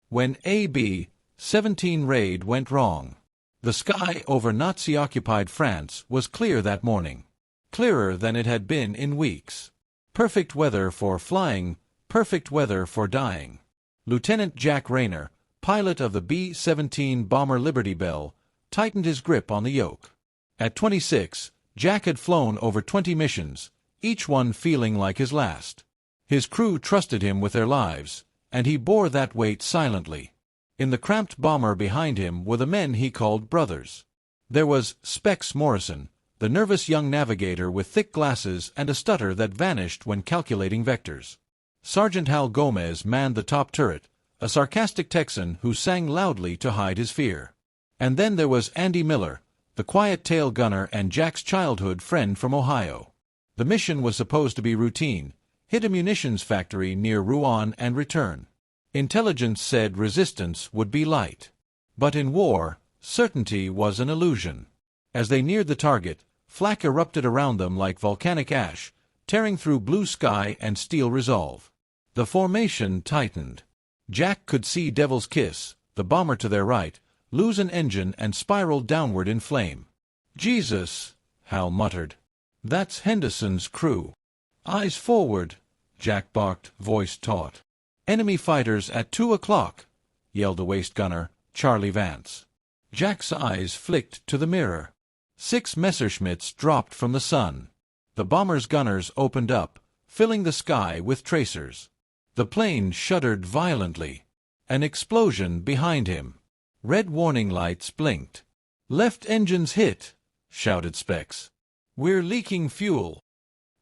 when a B-17 raid went wrong. The sky over Nazi-occupied France was clear that morning, clearer than it had been in weeks. Perfect weather for flying, perfect weather for dying. Lieutenant Jack Rayner, pilot of the B-17 bomber Liberty Bell, tightened his grip on the yoke. At 26, Jack had flown over 20 missions, each one feeling like his last. His crew trusted him with their lives, and he bore that weight silently. In the cramped bomber behind him were the men he called brothers. There was Specs Morrison, the nervous young navigator with thick glasses and a stutter that vanished when calculating vectors. Sergeant Hal Gomez manned the top turret, a sarcastic Texan who sang loudly to hide his fear. And then there was Andy Miller, the quiet tail gunner and Jack's childhood friend from Ohio. The mission was supposed to be routine: hit a munitions factory near Rouen and return. Intelligence said resistance would be light. But in war, certainty was an illusion. As they neared the target, flak erupted around them like volcanic ash, tearing through blue sky and steel resolve. The formation tightened. Jack could see Devil's Kiss, the bomber to their right, lose an engine and spiral downward in flame. "Jesus," Hal muttered. "That's Henderson's crew." "Eyes forward," Jack barked, voice taut. "Enemy fighters at 2 o'clock," yelled a waist gunner, Charlie Vance. Jack's eyes flicked to the mirror. 6 Messerschmitts dropped from the sun. The bomber's gunners opened up, filling the sky with tracers. The plane shuddered violently. An explosion behind him. Red warning lights blinked. "Left engines hit," shouted Specs. "We're leaking fuel."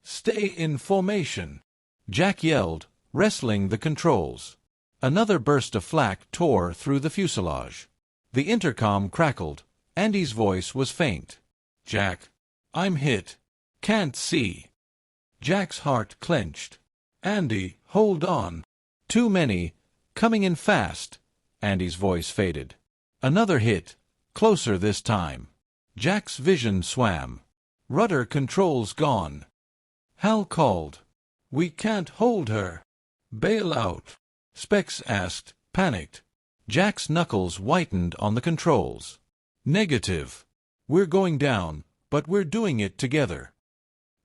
"Stay in formation," Jack yelled, wrestling the controls. Another burst of flak tore through the fuselage. The intercom crackled. Andy's voice was faint. "Jack, I'm hit. Can't see." Jack's heart clenched. "Andy, hold on." "Too many. Coming in fast." Andy's voice faded. Another hit. Closer this time. Jack's vision swam. Rudder controls gone. Hal called. "We can't hold her." "Bail out," Specs asked, panicked. Jack's knuckles whitened on the controls. "Negative. We're going down, but we're doing it together."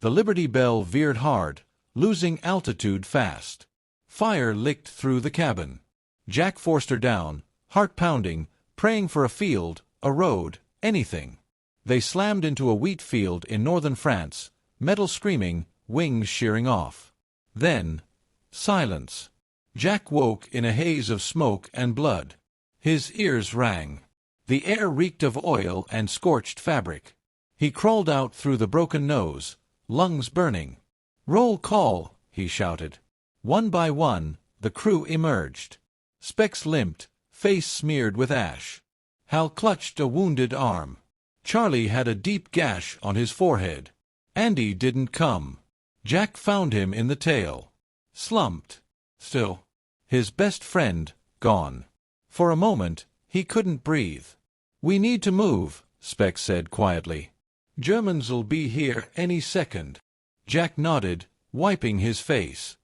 The Liberty Bell veered hard, losing altitude fast. Fire licked through the cabin. Jack forced her down, heart pounding, praying for a field, a road, anything. They slammed into a wheat field in northern France, metal screaming, wings shearing off. Then, silence. Jack woke in a haze of smoke and blood. His ears rang. The air reeked of oil and scorched fabric. He crawled out through the broken nose, lungs burning. "Roll call," he shouted. One by one, the crew emerged. Specs limped, face smeared with ash. Hal clutched a wounded arm. Charlie had a deep gash on his forehead. Andy didn't come. Jack found him in the tail. Slumped. Still. His best friend, gone. For a moment, he couldn't breathe. "We need to move," Specs said quietly. "Germans'll be here any second." Jack nodded, wiping his face.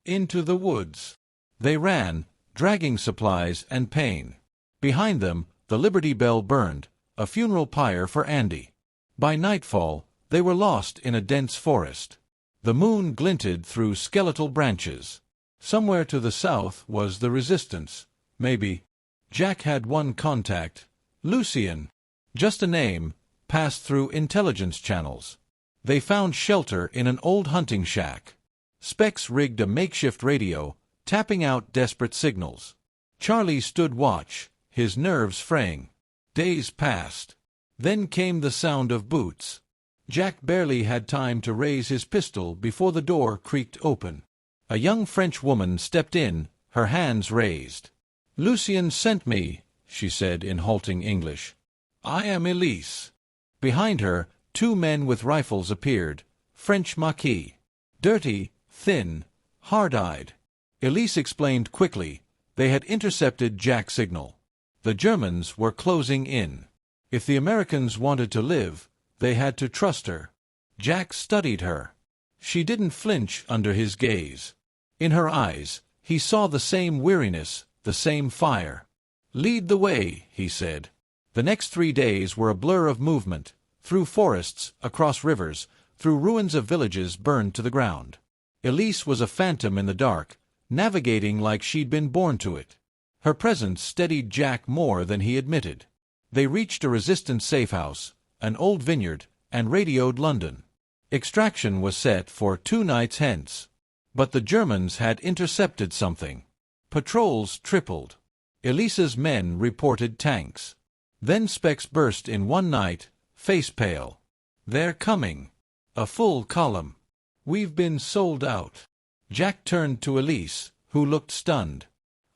"Into the woods." They ran, dragging supplies and pain. Behind them, the Liberty Bell burned, a funeral pyre for Andy. By nightfall, they were lost in a dense forest. The moon glinted through skeletal branches. Somewhere to the south was the resistance, maybe. Jack had one contact, Lucien. Just a name, passed through intelligence channels. They found shelter in an old hunting shack. Specs rigged a makeshift radio, tapping out desperate signals. Charlie stood watch, his nerves fraying. Days passed. Then came the sound of boots. Jack barely had time to raise his pistol before the door creaked open. A young French woman stepped in, her hands raised. "Lucien sent me," she said in halting English. "I am Elise." Behind her, 2 men with rifles appeared, French Maquis. Dirty, thin, hard-eyed. Elise explained quickly. They had intercepted Jack's signal. The Germans were closing in. If the Americans wanted to live, they had to trust her. Jack studied her. She didn't flinch under his gaze. In her eyes, he saw the same weariness, the same fire. "Lead the way," he said. The next 3 days were a blur of movement, through forests, across rivers, through ruins of villages burned to the ground. Elise was a phantom in the dark, navigating like she'd been born to it. Her presence steadied Jack more than he admitted. They reached a resistant safe-house, an old vineyard, and radioed London. Extraction was set for 2 nights hence. But the Germans had intercepted something. Patrols tripled. Elise's men reported tanks. Then Specs burst in one night, face pale. "They're coming. A full column. We've been sold out." Jack turned to Elise, who looked stunned.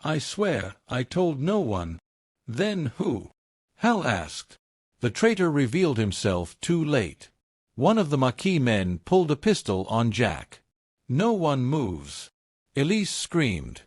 "I swear I told no one." "Then who?" Hal asked. The traitor revealed himself too late. One of the Maquis men pulled a pistol on Jack. "No one moves." Elise screamed.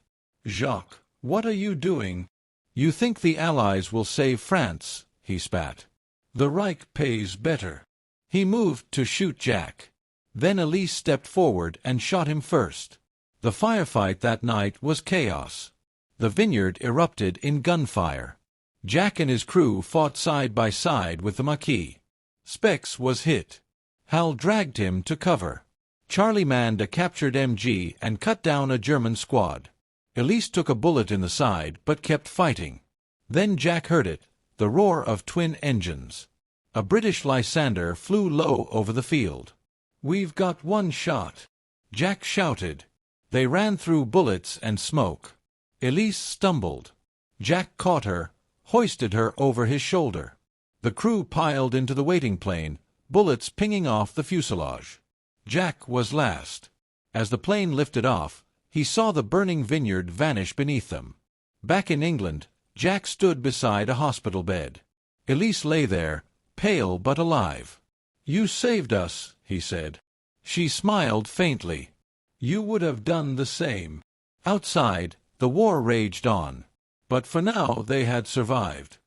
"Jacques, what are you doing?" "You think the Allies will save France," he spat. "The Reich pays better." He moved to shoot Jack. Then Elise stepped forward and shot him first. The firefight that night was chaos. The vineyard erupted in gunfire. Jack and his crew fought side by side with the Maquis. Specs was hit. Hal dragged him to cover. Charlie manned a captured MG and cut down a German squad. Elise took a bullet in the side but kept fighting. Then Jack heard it, the roar of twin engines. A British Lysander flew low over the field. "We've got one shot," Jack shouted. They ran through bullets and smoke. Elise stumbled. Jack caught her, hoisted her over his shoulder. The crew piled into the waiting plane, bullets pinging off the fuselage. Jack was last. As the plane lifted off, he saw the burning vineyard vanish beneath them. Back in England, Jack stood beside a hospital bed. Elise lay there, pale but alive. "You saved us," he said. She smiled faintly. "You would have done the same." Outside, the war raged on. But for now they had survived.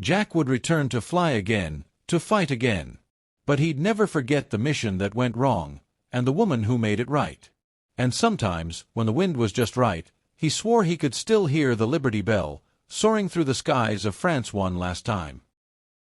Jack would return to fly again, to fight again. But he'd never forget the mission that went wrong, and the woman who made it right. And sometimes, when the wind was just right, he swore he could still hear the Liberty Bell, soaring through the skies of France one last time.